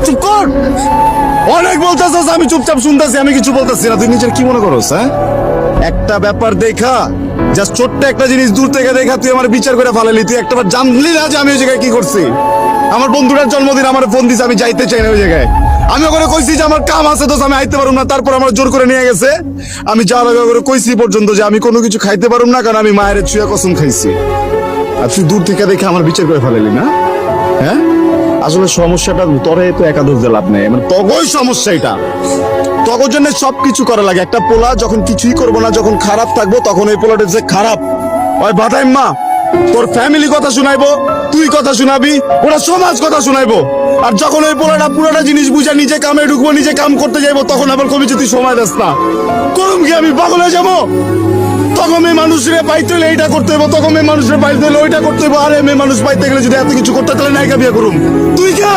চুপ কর। অনেক বলতেছস, আমি চুপচাপ শুনতেছি, আমি কিছু বলতেছি না। তুই নিজের কি মনে করস? হ্যাঁ, একটা ব্যাপার দেখা, জাস্ট ছোট্ট একটা জিনিস দূর থেকে দেখা তুই আমার বিচার করে ফেলালি। তুই একটাবার জানলি না যে আমি ওই জায়গায় কি করছি? আমার বন্ধুটার জন্মদিন, আমার ফোন দিছে, আমি যাইতে চাই না ওই জায়গায়। আমি ওখানে কইছি যে আমার কাম আছে, তো আমি আইতে পারুম না। তারপর আমার জোর করে নিয়ে গেছে। আমি যাওয়ার আগে করে কইছি পর্যন্ত যে আমি কোনো কিছু খাইতে পারুম না, কারণ আমি মায়ের ছুঁয়া কসম খাইছি। আর তুই দূর থেকে দেখে আমার বিচার করে ফেলালি না? হ্যাঁ, আসলে সমস্যাটা তোরে তো একাদশ দিয়ে লাভ নেই, মানে তগই সমস্যা এটা। তগর জন্য সবকিছু করা লাগে। একটা পোলা যখন কিছুই করবো না, যখন খারাপ থাকবো, তখন ওই পোলাটা যে খারাপ ওই বাদাই মা তোর ফ্যামিলি কথা শুনাইবো, তুই কথা শুনাবি, ওরা সমাজ কথা শুনাইবো। আর যখন ওই পোলাটা পুরোটা জিনিস বুঝা নিজে কামে ঢুকবো, নিজে কাম করতে যাইবো, তখন আবার কবি তুই সময় দাস না। করুম কি আমি পাগল হয়ে যাবো? তখন মেয়ে মানুষের পাইতে হলে এইটা করতে হইব, তখন মেয়ে মানুষের পাইতে হলে ওইটা করতে হইব। আরে মেয়ে মানুষ পাইতে গেলে যদি এত কিছু করতে, তাহলে নায়িকা বিয়ে করুম। তুই কে?